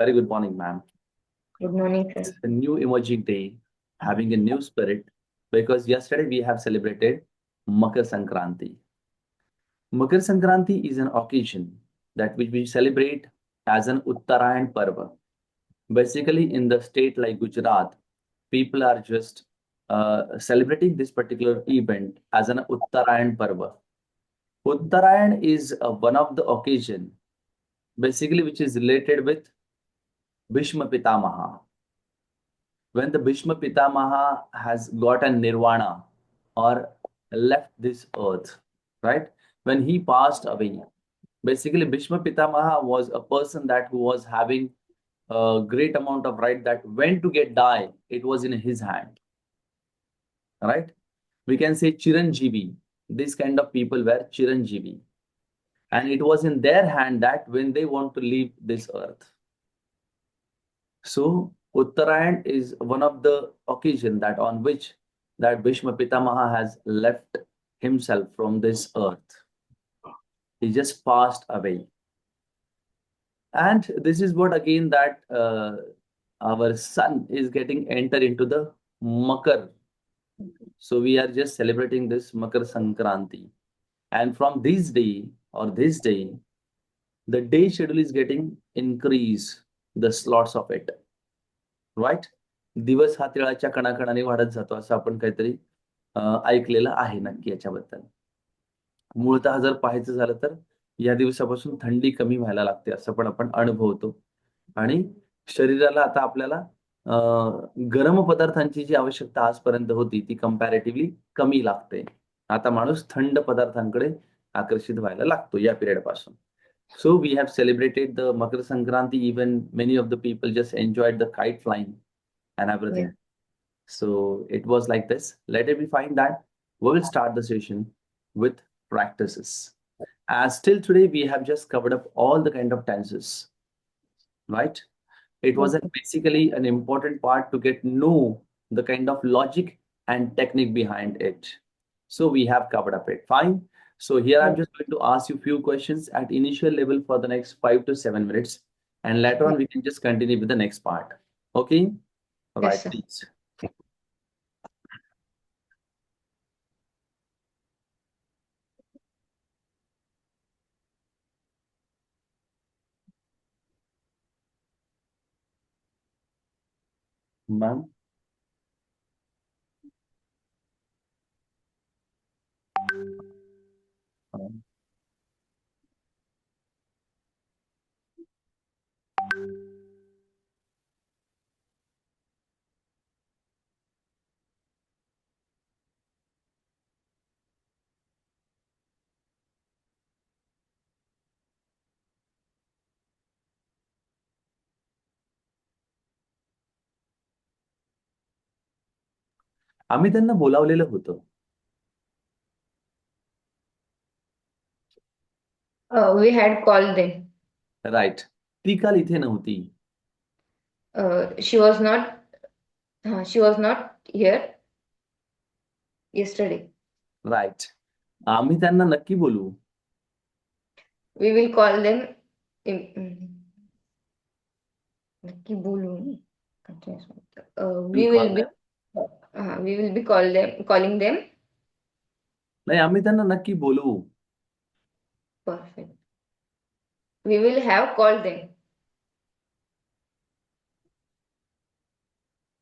Very good morning, ma'am. Good morning, It's sir. a new emerging day, having a new spirit, because yesterday we have celebrated Makar Sankranti. Makar Sankranti is an occasion that which we celebrate as an Uttarayan Parva. Basically, in the state like Gujarat, people are just celebrating this particular event as an Uttarayan Parva. Uttarayan is one of the occasion, basically, which is related with Bhishma Pitamaha. When the Bhishma Pitamaha has got a nirvana or left this earth, right? When he passed away, basically Bhishma Pitamaha was a person that who was having a great amount of right that when to get die, it was in his hand, right? We can say Chiranjeevi. These kind of people were Chiranjeevi. And it was in their hand that when they want to leave this earth. So Uttarayan is one of the occasion that on which that Bhishma Pitamaha has left himself from this earth. He just passed away. And this is what again that our sun is getting enter into the Makar. So we are just celebrating this Makar Sankranti. And from this day, the day schedule is getting increase the slots of it. Right. दिवस हा तिळाच्या कणाकणाने वाढत जातो असं आपण काहीतरी ऐकलेलं आहे नक्की याच्याबद्दल. मूळतः जर पाहायचं झालं तर या दिवसापासून थंडी कमी व्हायला लागते असं पण आपण अनुभवतो आणि शरीराला आता आपल्याला गरम पदार्थांची जी आवश्यकता आजपर्यंत होती ती कंपॅरेटिव्हली कमी लागते. आता माणूस थंड पदार्थांकडे आकर्षित व्हायला लागतो या पिरियड पासून. So we have celebrated the Makar Sankranti. Even many of the people just enjoyed the kite flying and everything. Yeah. So it was like this. Later we find that we will start the session with practices. As till today, we have just covered up all the kind of tenses, right? It was Okay. basically an important part to get know the kind of logic and technique behind it. So we have covered up it. Fine. So here I'm Yeah. just going to ask you a few questions at initial level for the next 5 to 7 minutes. And later on, we can just continue with the next part. Okay? All right, Yes, sir. please. Ma'am. आम्ही त्यांना बोलावलेलं होतं. We had called them. Right. ती काल इथे नव्हती. She was not here yesterday. Right. आम्ही त्यांना नक्की बोलू. We will call them. नक्की बोलू. We'll call them. We will be calling them. नाही, आम्ही त्यांना नक्की बोलवू. Perfect. We will have called them.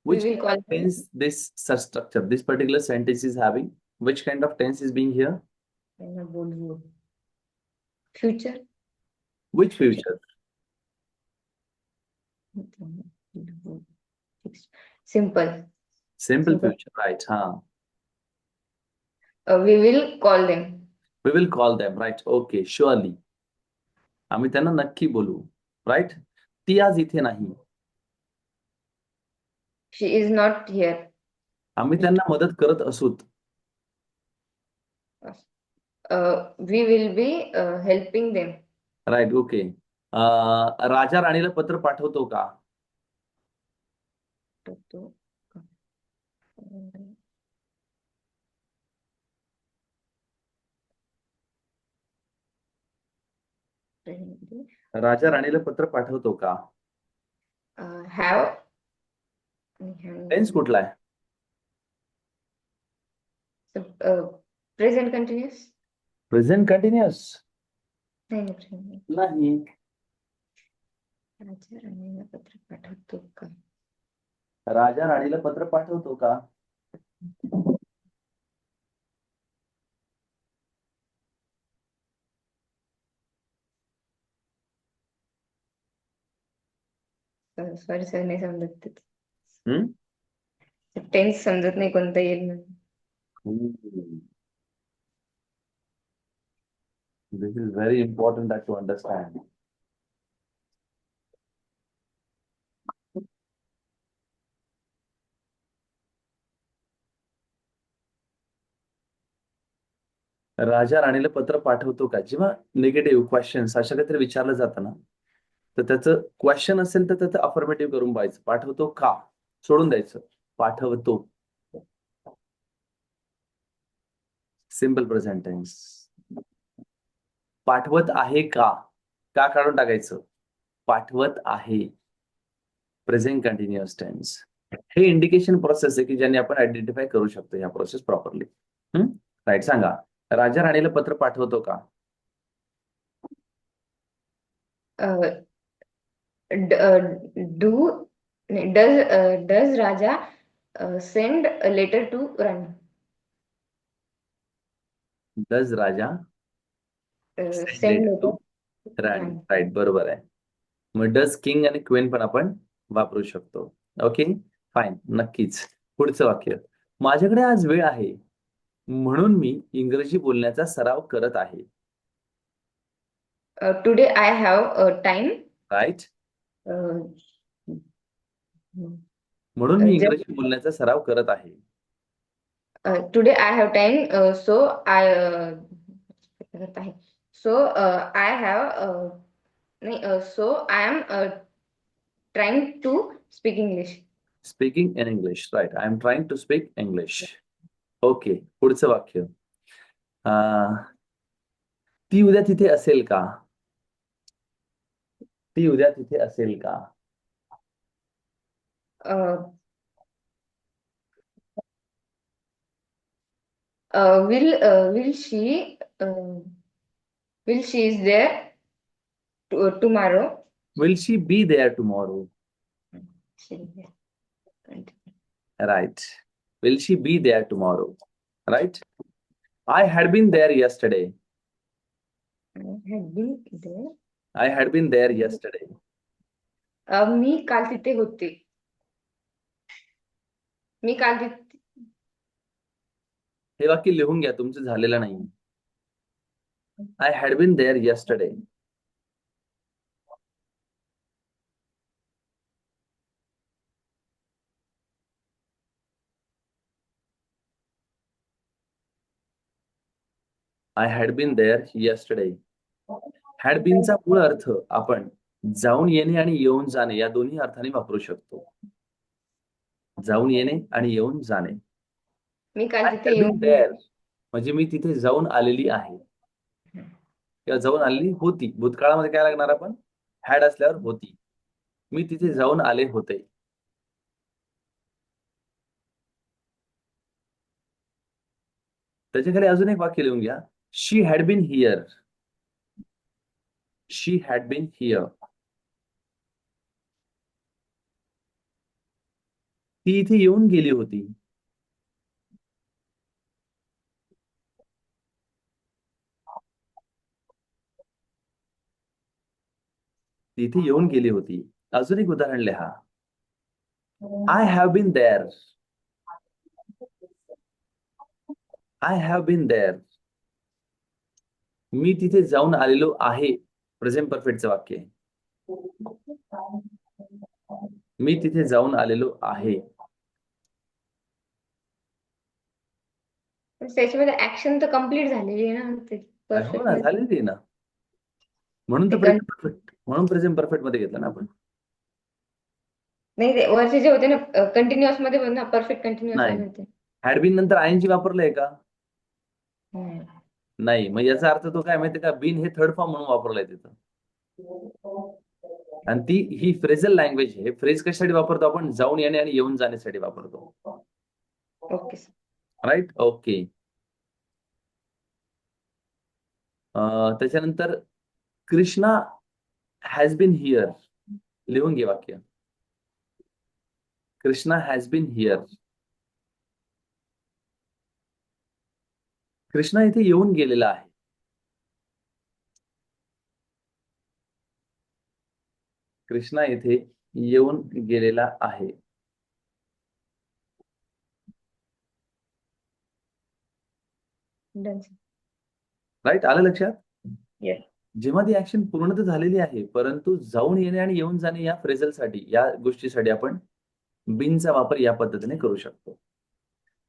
Which We will call them. tense this structure, this particular sentence is having? Which kind of tense is being here? Future. Which future? Simple. Simple future, right? Huh. We will call them. We will call them, right? Okay, surely. आम्ही त्यांना नक्की बोलू, right? ती आज इथे नाही. She is not here. आम्ही त्यांना मदत करत असुत. We will be helping them. Right, okay. राजा राणीला पत्र पाठवतो का? राजा राणीला पत्र पाठवतो का? have टेन्स कुठला आहे? प्रेझेंट कंटिन्युअस प्रेझेंट कंटिन्युअस नाही. नाही. राजा राणीला पत्र पाठवतो का? राजा राणीला पत्र पाठवतो का? सॉरी सर, नाही समजत. हम्म. टेन्स समजत नाही कोणता येईल. This is very important that to understand. राजा राणीला पत्र पाठवतो का? जेव्हा निगेटिव्ह क्वेश्चन्स अशा काहीतरी विचारलं जातं ना, तर त्याचं क्वेश्चन असेल तर त्याचं अफर्मेटिव्ह करून पाहायचं. पाठवतो का सोडून द्यायचं. पाठवतो, सिंपल प्रेझेंट टेन्स. पाठवत आहे का, का काढून टाकायचं. पाठवत आहे, प्रेझेंट कंटिन्युअस टेन्स. हे इंडिकेशन प्रोसेस आहे की ज्याने आपण आयडेंटिफाय करू शकतो ह्या प्रोसेस प्रॉपरली. राईट. सांगा, राजा राणीला पत्र पाठवतो का? Does raja send a letter to rani? Does raja send letter rani. Right, बरोबर आहे. मग डज किंग आणि क्वीन पण आपण वापरू शकतो. ओके, फाईन, नक्कीच. पुढचं वाक्य, माझ्याकडे आज वेळ आहे म्हणून मी इंग्रजी बोलण्याचा सराव करत आहे. Today I have time. Right. म्हणून मी इंग्रजी बोलण्याचा सराव करत आहे. Today I have time, so I करत आहे. सो आय हॅव नाही, so I am trying to speak English. Speaking in English. Right, I am trying to speak English. Okay, पुढचं वाक्य, ती उद्या तिथे असेल का? ती उद्या तिथे असेल का? Will she is there tomorrow? Will she be there tomorrow? Right. Will she be there tomorrow? Right. I had been there yesterday. I had been there yesterday. मी काल तिथे होते. मी काल तिथे. हे वाक्य लिहून घ्या, तुमचं झालेलं नाही. I had been there yesterday. I had been there yesterday. Had been चा मूळ अर्थ आपण जाऊन येणे आणि येऊन जाणे या दोन्ही अर्थाने वापरू शकतो. जाऊन येणे आणि येऊन जाणे. मी काल तिथे येऊन म्हणजे मी तिथे जाऊन आलेली आहे किंवा जाऊन आलेली होती. भूतकाळामध्ये काय लागणार आपण? हॅड असल्यावर होती. मी तिथे जाऊन आले होते. त्याच्याकडे अजून एक वाक्य लिहून घ्या. She had been here. She had been here. ती इथे येऊन गेली होती. ती इथे येऊन गेली होती. अजून एक उदाहरण लिहा. I have been there. I have been there. मी तिथे जाऊन आलेलो आहे. प्रेझेंट परफेक्टचं वाक्य. मी तिथे जाऊन आलेलो आहे. त्याच्यामध्ये ऍक्शन तर कम्प्लीट झालेली आहे ना. हो ना, झालेली आहे ना. म्हणून तर प्रेझेंट परफेक्ट, म्हणून प्रेझेंट परफेक्ट मध्ये घेतलं ना आपण. नाही, वरचे जे होते ना कंटिन्युअस मध्ये पण ना, परफेक्ट कंटिन्युअस होते. हॅड बीन नंतर आयएनजी वापरलंय का? नाही. मग याचा अर्थ तो काय माहितीये का? बीन हे थर्ड फॉर्म म्हणून वापरलाय तिथं. आणि ती ही फ्रेझल लँग्वेज हे फ्रेज कशासाठी वापरतो आपण? जाऊन येणे आणि येऊन जाण्यासाठी वापरतो. Okay sir. राईट? ओके. त्याच्यानंतर कृष्णा हॅज बीन हिअर. लिहून घे वाक्य. Krishna has been here. Krishna इथे येऊन गेलेला आहे. कृष्णा इथे येऊन गेलेला आहे. Done sir. राईट? आलं लक्षात? येस. जेव्हा ती ऍक्शन पूर्ण तर झालेली आहे, परंतु जाऊन येणे आणि येऊन जाणे या फ्रेझलसाठी, या गोष्टीसाठी आपण बीनचा वापर या पद्धतीने करू शकतो.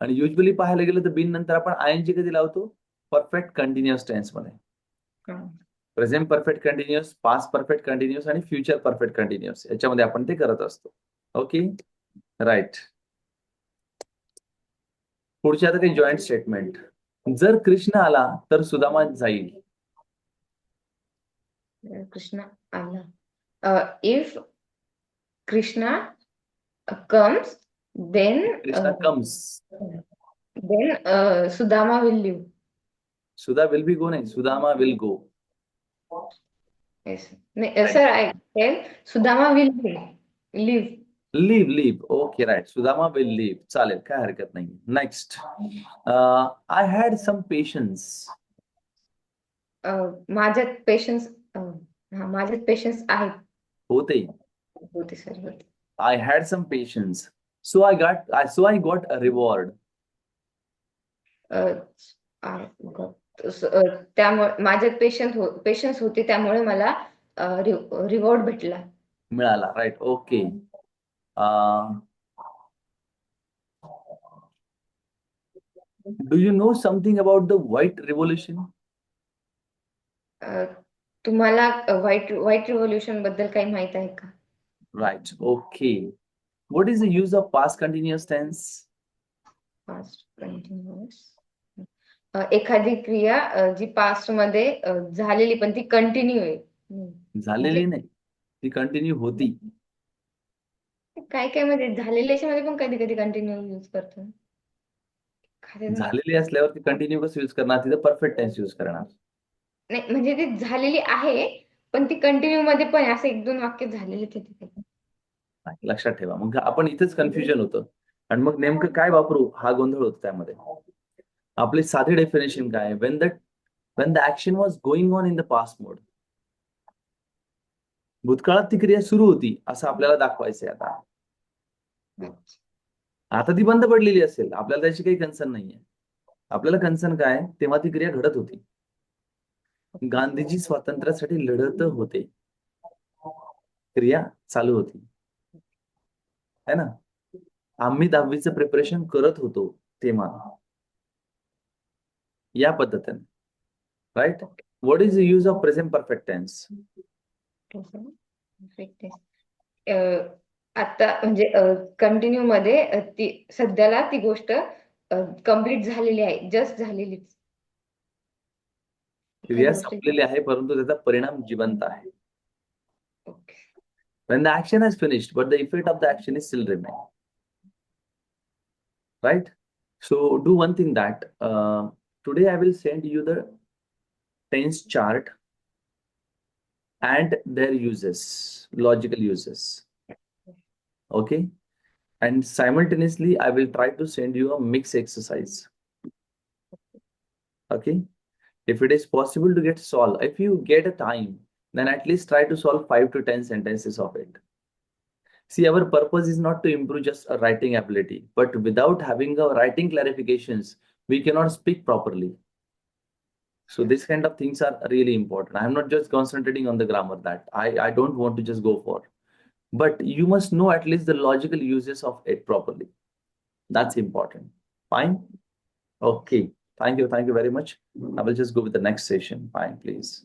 आणि युजली पाहायला गेलं तर बीन नंतर आपण आयएनजी कधी लावतो? परफेक्ट कंटिन्युअस टेन्स मध्ये. Present perfect continuous, past perfect continuous आणि फ्युचर परफेक्ट कंटिन्युअस याच्यामध्ये आपण ते करत असतो. Okay, right. पुढचे आता काही जॉईंट स्टेटमेंट. जर कृष्ण आला तर सुदामा जाईल. कृष्णा आला. If Krishna comes, then Krishna comes. Sudama will leave. Sudha will be go नाही, Sudama will go. Yes. Sir, I tell Sudama will leave. Leave. Leave. Okay, right. Sudama will leave. चालेल, काय हरकत नाही. Next. I had some patience. माझ्यात पेशन्स माझ्यात patience आहेत. होते sir, होते. I had some patience. So I got a reward. त्यामुळे माझ्यात पेशन्स होते, त्यामुळे मला रिवॉर्ड भेटला. मिळाला. Right. Okay. Do you know something about the white revolution? तुम्हाला व्हाईट रिव्होल्युशन बद्दल काही माहित आहे का? Right. Okay. What is the use of past continuous tense? Past continuous. एखादी क्रिया जी पास्ट मध्ये झालेली पण ती कंटिन्यू आहे. झालेली नाही, ती कंटिन्यू होती. काय मध्ये झालेल्या मध्ये पण कधी कधी कंटिन्यू यूज करतो. झालेली असल्यावर ती कंटिन्यू कसं यूज करणार? तिथं परफेक्ट टेन्स यूज करणार. नाही, म्हणजे ती झालेली आहे पण ती कंटिन्यू मध्ये पण असं 1-2 वाक्य झालेले तिथे. लक्षात ठेवा. मग आपण इथेच कन्फ्युजन होतं आणि मग नेमकं काय वापरू हा गोंधळ होतो त्यामध्ये. आपले साधे डेफिनेशन काय? when the action was going on in the past mode. भूतकाळात ती क्रिया सुरू होती असं आपल्याला दाखवायचंय आता. आता ती बंद पडलेली असेल, आपल्याला त्याची काही कन्सर्न नाहीये. आपल्याला कन्सर्न काय? तेव्हा ती क्रिया घडत होती. गांधीजी स्वातंत्र्यासाठी लढत होते, क्रिया चालू होती, है ना. आम्ही 10वीचं प्रिपरेशन करत होतो तेव्हा, या पद्धतीने. Right. What is the use of present perfect tense? आता म्हणजे कंटिन्यू मध्ये ती सध्याला ती गोष्ट कंप्लीट झालेली आहे, जस्ट झालेलीच. क्रिया संपलेली आहे परंतु त्याचा परिणाम जिवंत आहे. Okay. When the action has finished, but the effect of the action is still remain. Right? So do one thing that today I will send you the tense chart and their uses, logical uses. Okay? And simultaneously, I will try to send you a mix exercise. Okay? If it is possible to get solved, if you get a time, then at least try to solve 5 to 10 sentences of it. See, our purpose is not to improve just a writing ability, but without having a writing clarifications, we cannot speak properly. So this kind of things are really important. I'm not just concentrating on the grammar that I don't want to just go for, but you must know at least the logical uses of it properly. That's important. Fine. Okay. Thank you. Thank you very much. I will just go with the next session. Fine, please.